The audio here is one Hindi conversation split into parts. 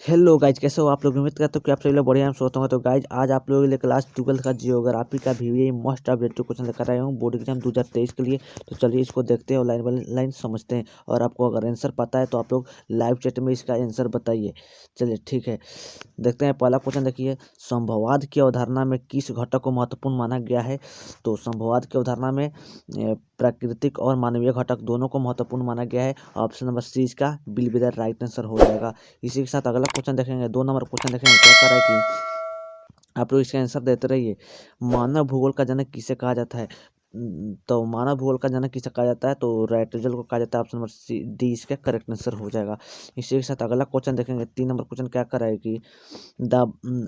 हेलो गाइज, कैसे हो आप लोग। उम्मीद करते हो कि आप सभी लोग बढ़िया सोचते होंगे। तो गाइज आज आप लोगों के लिए क्लास 12 का जियोग्राफी का भी मोस्ट अपडेटेड क्वेश्चन लेकर आया हूँ बोर्ड एग्जाम 2023 के लिए। तो चलिए इसको देखते हैं और लाइन बाई लाइन समझते हैं। और आपको अगर आंसर पता है तो आप लोग लाइव चैट में इसका आंसर बताइए। चलिए ठीक है, देखते हैं। पहला क्वेश्चन देखिए, संभववाद की अवधारणा में किस घटक को महत्वपूर्ण माना गया है। तो संभववाद की अवधारणा में प्राकृतिक और मानवीय घटक दोनों को महत्वपूर्ण माना गया है। ऑप्शन नंबर सी इसका बिल्कुल राइट आंसर हो जाएगा। इसी के साथ अगला क्वेश्चन देखेंगे, 2 नंबर क्वेश्चन देखेंगे। क्या कर रहा है कि आप लोग इसका आंसर देते रहिए। मानव भूगोल का जनक किसे कहा जाता है। तो मानव भूगोल का जनक किसे कहा जाता है, तो राइटरजल को कहा जाता है। ऑप्शन नंबर सी डी इसका करेक्ट आंसर हो जाएगा। इसी के साथ अगला क्वेश्चन देखेंगे, 3 नंबर क्वेश्चन क्या कर रहा है कि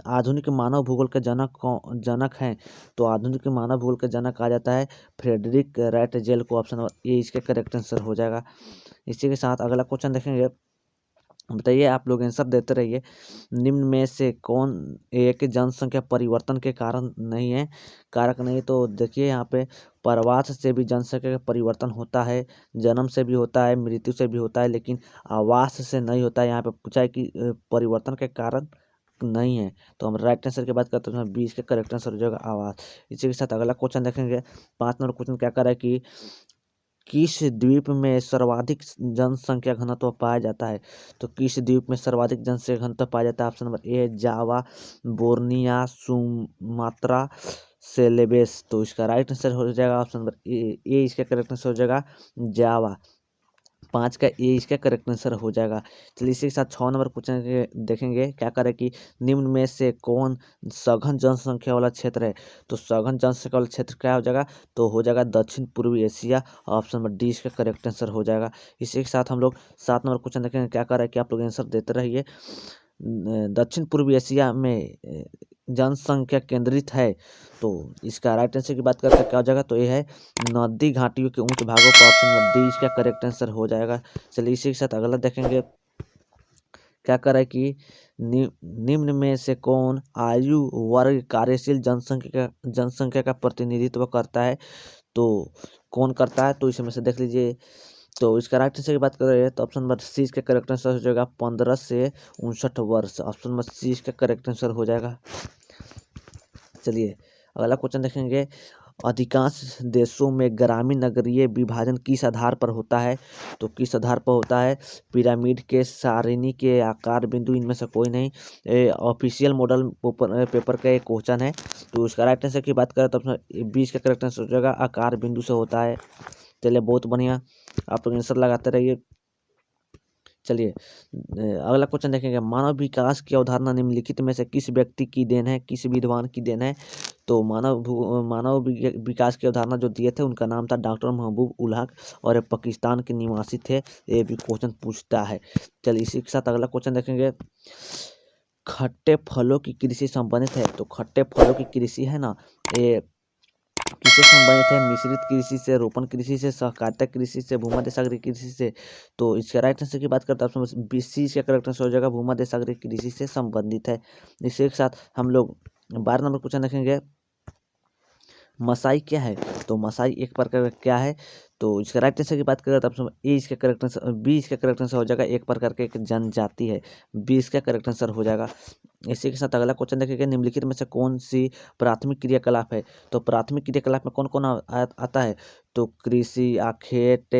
आधुनिक मानव भूगोल के जनक हैं। तो आधुनिक मानव भूगोल के जनक कहा जाता है फ्रेडरिक राइटरजल को। ऑप्शन नंबर ए इसका करेक्ट आंसर हो जाएगा। इसी के साथ अगला क्वेश्चन देखेंगे, बताइए। आप लोग आंसर देते रहिए। निम्न में से कौन एक जनसंख्या परिवर्तन के कारण नहीं है, कारक नहीं। तो देखिए यहाँ पे प्रवास से भी जनसंख्या का परिवर्तन होता है, जन्म से भी होता है, मृत्यु से भी होता है, लेकिन आवास से नहीं होता है। यहाँ पे पूछा है कि परिवर्तन के कारण नहीं है। तो हम राइट आंसर की बात करते हैं, 20 का करेक्ट आंसर हो जाएगा आवास। इसी के साथ अगला क्वेश्चन देखेंगे, 5 नंबर क्वेश्चन क्या कर रहा है कि किस द्वीप में सर्वाधिक जनसंख्या घनत्व पाया जाता है। तो किस द्वीप में सर्वाधिक जनसंख्या घनत्व पाया जाता है। Option number A Java, Borneo, Sumatra, Celebes. तो इसका राइट आंसर हो जाएगा ऑप्शन नंबर ए इसका करेक्ट आंसर हो जाएगा जावा। 5 का ए इसका करेक्ट आंसर हो जाएगा। चलिए इसी के साथ 6 नंबर क्वेश्चन देखेंगे। क्या करे कि निम्न में से कौन सघन जनसंख्या वाला क्षेत्र है। तो सघन जनसंख्या वाला क्षेत्र क्या हो जाएगा, तो हो जाएगा दक्षिण पूर्वी एशिया। ऑप्शन नंबर डी इसका करेक्ट आंसर हो जाएगा। इसी के साथ हम लोग 7 नंबर क्वेश्चन देखेंगे। क्या करे कि आप लोग आंसर देते रहिए। दक्षिण पूर्वी एशिया में जनसंख्या केंद्रित है। तो इसका राइट आंसर की बात करते हैं, क्या हो जाएगा, तो ये है नदी घाटियों के ऊंच भागों पर। ऑप्शन नंबर डी इसका करेक्ट आंसर हो जाएगा। चलिए इसी के साथ अगला देखेंगे। क्या कर रहा है कि निम्न में से कौन आयु वर्ग कार्यशील जनसंख्या का प्रतिनिधित्व करता है। तो कौन करता है, तो इसमें से देख लीजिए। तो इसका राइट आंसर की बात करें तो ऑप्शन नंबर सी इसका करेक्ट आंसर हो जाएगा 15 से 59 वर्ष। ऑप्शन नंबर सी इसका करेक्ट आंसर हो जाएगा। चलिए अगला क्वेश्चन देखेंगे, अधिकांश देशों में ग्रामीण नगरीय विभाजन किस आधार पर होता है। तो किस आधार पर होता है, पिरामिड के, सारणी के, आकार बिंदु, इनमें से कोई नहीं। ऑफिशियल मॉडल पेपर का एक क्वेश्चन है। तो इसका राइट आंसर की बात करें तो ऑप्शन 20 का करेक्ट आंसर हो जाएगा आकार बिंदु से होता है। चलिए बहुत बढ़िया, आप लोग आंसर लगाते रहिए। चलिए अगला क्वेश्चन देखेंगे, मानव विकास की अवधारणा निम्नलिखित में से किस व्यक्ति की देन है, किस विद्वान की देन है। तो मानव विकास की अवधारणा जो दिए थे उनका नाम था डॉक्टर महबूब उल हक, और ये पाकिस्तान के निवासी थे। ये भी क्वेश्चन पूछता है। चलिए इसी के साथ अगला क्वेश्चन देखेंगे, खट्टे फलों की कृषि संबंधित है। तो खट्टे फलों की कृषि है ना, ये किससे संबंधित है, मिश्रित कृषि से, रोपण कृषि से, सहकारिता कृषि से, भूमध्य सागरीय कृषि से। तो इसके राइट आंसर की बात करते हैं ऑप्शन बी सी इसका करेक्ट आंसर हो जाएगा भूमध्य सागरीय कृषि से संबंधित है। इसी के साथ हम लोग 12 नंबर क्वेश्चन देखेंगे, मसाई क्या है। तो मसाई एक प्रकार का क्या है, तो इसका राइट आंसर की बात करें तो ऑप्शन ए इसका करेक्ट आंसर, बी इसका करेक्ट आंसर हो जाएगा एक प्रकार का एक जनजाति है। बी इसका करेक्ट आंसर हो जाएगा। इसी के साथ अगला क्वेश्चन देखेंगे, निम्नलिखित में से कौन सी प्राथमिक क्रियाकलाप है। तो प्राथमिक क्रियाकलाप में कौन कौन आता है, तो कृषि, आखेट,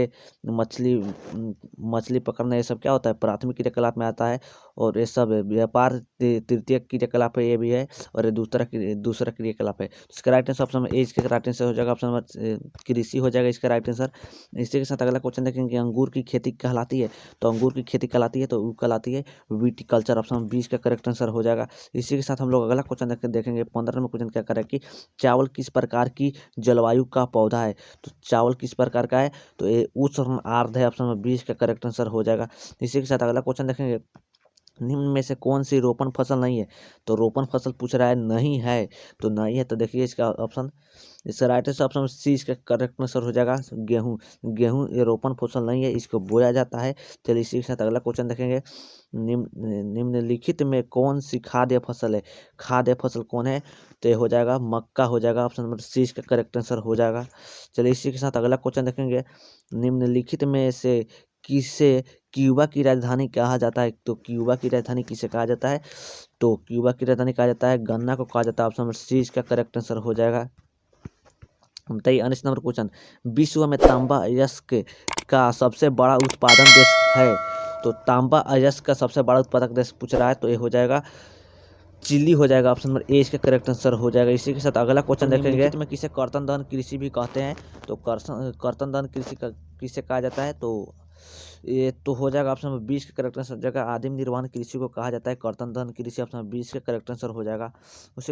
मछली पकड़ना, ये सब क्या होता है, प्राथमिक क्रियाकलाप में आता है। और ये सब व्यापार तृतीय क्रियाकलाप है, ये भी है। और ये दूसरा क्रियाकलाप है। तो इसका राइट आंसर ऑप्शन ए इसका राइट आंसर हो जाएगा ऑप्शन नंबर कृषि हो जाएगा इसका राइट आंसर। इसी के साथ अगला क्वेश्चन देखेंगे, अंगूर की खेती कहलाती है। तो अंगूर की खेती कहलाती है, तो वो कहलाती है विटिकल्चर। ऑप्शन 20 का करेक्ट आंसर हो जाएगा। इसी के साथ हम लोग अगला क्वेश्चन देखेंगे, 15 में क्वेश्चन क्या करें कि चावल किस प्रकार की जलवायु का पौधा है। तो चावल किस प्रकार का है, तो ये उष्ण आर्द्र है। ऑप्शन नंबर 20 का करेक्ट आंसर हो जाएगा। इसी के साथ अगला क्वेश्चन देखेंगे, निम्न में से कौन सी रोपण फसल नहीं है। तो रोपण फसल पूछ रहा है, नहीं है तो नहीं है। तो देखिए इसका ऑप्शन, इसका राइट आंसर ऑप्शन सी इसका करेक्ट आंसर हो जाएगा गेहूं। गेहूं ये रोपण फसल नहीं है, इसको बोया जाता है। चलिए इसी के साथ अगला क्वेश्चन देखेंगे, निम्नलिखित में कौन सी खाद्य फसल है। खाद्य फसल कौन है, तो ये हो जाएगा मक्का हो जाएगा। ऑप्शन नंबर सी इसका करेक्ट आंसर हो जाएगा। चलिए इसी के साथ अगला क्वेश्चन देखेंगे, निम्नलिखित में से किसे क्यूबा की राजधानी कहा जाता है। तो क्यूबा की राजधानी किसे कहा जाता है? तो क्यूबा की राजधानी कहा जाता है गन्ना को कहा जाता है। ऑप्शन नंबर सी इसका करेक्ट आंसर हो जाएगा। बताइए अनेस्ट नंबर क्वेश्चन, विश्व में तांबा अयस्क का सबसे बड़ा उत्पादन देश है। तो तांबा अयस्क का सबसे बड़ा उत्पादक देश पूछ रहा है, तो ये हो जाएगा चिली हो जाएगा। ऑप्शन नंबर ए इसका करेक्ट आंसर हो जाएगा। इसी के साथ अगला क्वेश्चन देखेंगे में किसे कर्तन दहन कृषि भी कहते हैं। तो कर्तन दहन कृषि किसे कहा जाता है? तो ये तो हो जाएगा ऑप्शन नंबर 20 का करेक्ट आंसर हो जाएगा। आदिम निर्वहन कृषि को कहा जाता है कर्तन दहन कृषि। ऑप्शन नंबर 20 का करेक्ट आंसर हो जाएगा। उसे